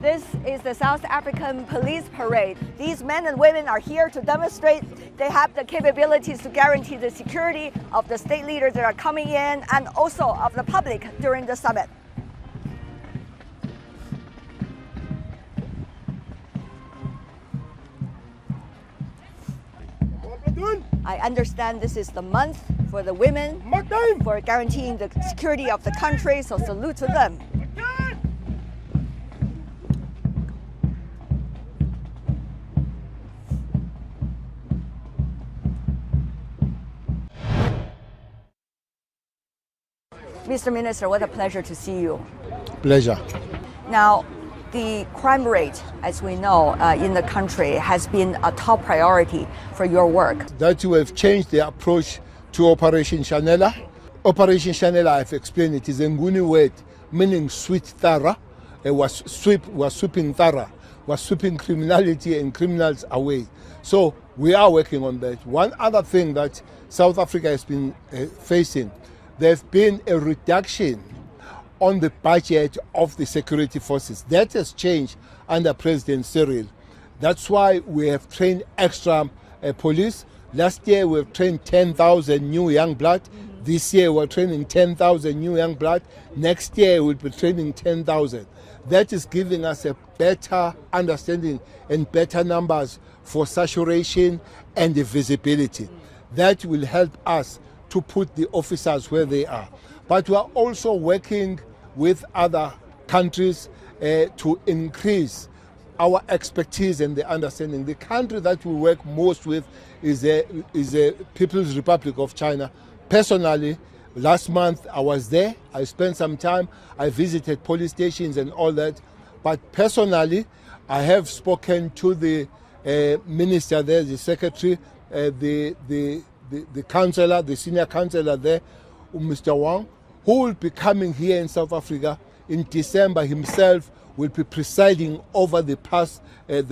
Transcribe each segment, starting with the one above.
This is the South African Police Parade. These men and women are here to demonstrate they have the capabilities to guarantee the security of the state leaders that are coming in and also of the public during the summit. I understand this is the month for the women for guaranteeing the security of the country, so salute to them. Mr. Minister, what a pleasure to see you. Pleasure. Now, the crime rate, as we know, in the country has been a top priority for your work. That you have changed the approach to Operation Shanela. Operation Shanela, I've explained it, is a Nguni word meaning sweet thara. It was sweeping thara, was sweeping criminality and criminals away. So we are working on that. One other thing that South Africa has been facing, there's been a reduction on the budget of the security forces. That has changed under President Cele. That's why we have trained extra police. Last year we have trained 10,000 new young blood. This year we're training 10,000 new young blood. Next year we'll be training 10,000. That is giving us a better understanding and better numbers for saturation and the visibility. That will help us to put the officers where they are. But we are also working with other countries to increase our expertise and the understanding. The country that we work most with is the People's Republic of China. Personally, last month I was there. I spent some time. I visited police stations and all that. But personally, I have spoken to the minister there, the secretary, the councillor, the senior councillor there, Mr. Wang, who will be coming here in South Africa in December himself, will be presiding over the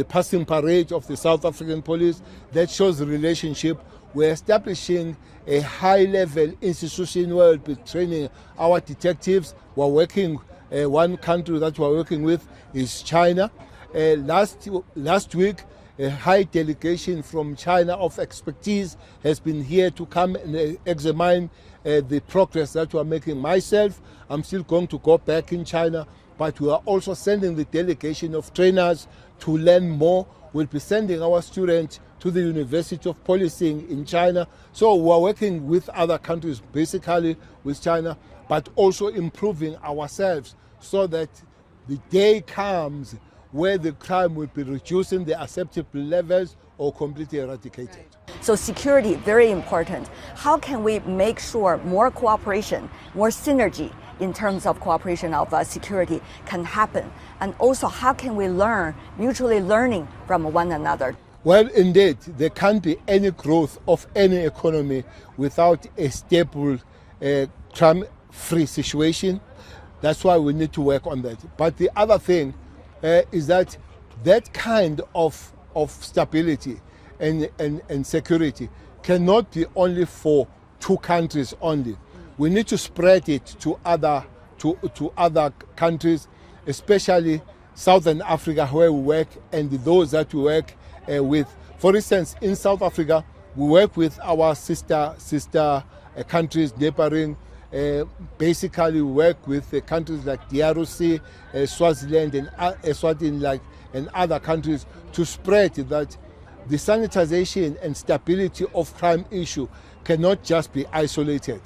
passing parade of the South African police. That shows the relationship. We're establishing a high-level institution where we'll be training our detectives. We're working, one country that we're working with is China. Last week, a high delegation from China of expertise has been here to come and examine the progress that we are making. Myself, I'm still going to go back in China, but we are also sending the delegation of trainers to learn more. We'll be sending our students to the University of Policing in China. So we are working with other countries, basically with China, but also improving ourselves so that the day comes where the crime will be reducing the acceptable levels or completely eradicated. So security, very important. How can we make sure more cooperation, more synergy in terms of cooperation of security can happen? And also, how can we learn, mutually learning from one another? Well, indeed, there can't be any growth of any economy without a stable, crime-free situation. That's why we need to work on that. But the other thing is that kind of stability and security cannot be only for two countries only. We need to spread it to other countries, especially Southern Africa where we work and those that we work with. For instance, in South Africa, we work with our sister countries neighboring. Basically, we work with countries like DRC, Swaziland, and Eswatini, and other countries to spread that the sanitization and stability of crime issue cannot just be isolated.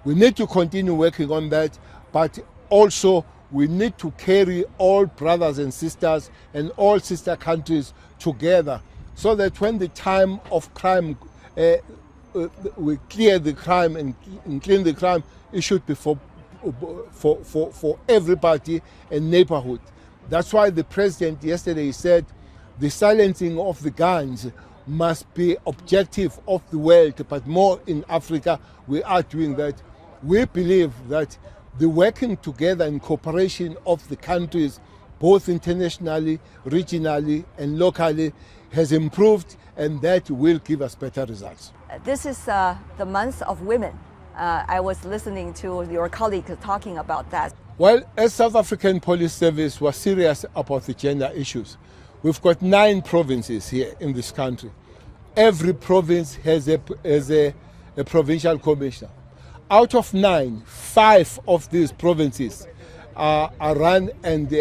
We need to continue working on that, but also we need to carry all brothers and sisters and all sister countries together so that when the time of crime, we clear the crime and clean the crime, it should be for everybody and neighborhood. That's why the president yesterday said the silencing of the guns must be objective of the world, but more in Africa we are doing that. We believe that the working together and cooperation of the countries, both internationally, regionally and locally, has improved, and that will give us better results. This is the month of women. I was listening to your colleague talking about that. Well, as South African Police Service was serious about the gender issues, we've got 9 provinces here in this country. Every province has a provincial commissioner. Out of 9, 5 of these provinces are run and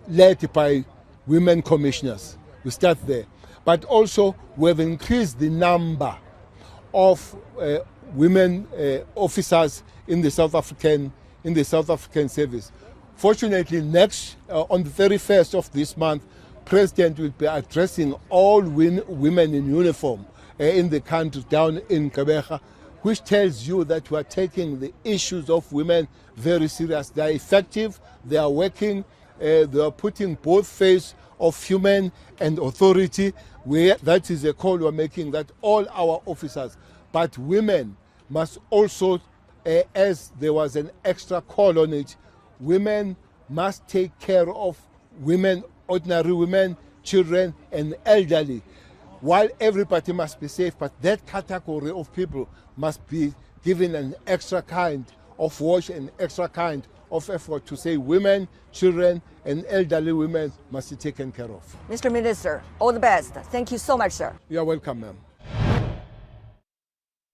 led by women commissioners. We start there. But also we have increased the number of women officers in the South African service. Fortunately, next on the 31st of this month, President will be addressing all women in uniform in the country down in Gqeberha, which tells you that we are taking the issues of women very serious. They are effective, they are working, they are putting both face of human and authority. That is a call we are making, that all our officers, but women must also, as there was an extra call on it, women must take care of women, ordinary women, children and elderly. While everybody must be safe, but that category of people must be given an extra kind of watch and extra kind of effort to say women, children and elderly women must be taken care of. Mr. Minister, all the best. Thank you so much, sir. You're welcome, ma'am.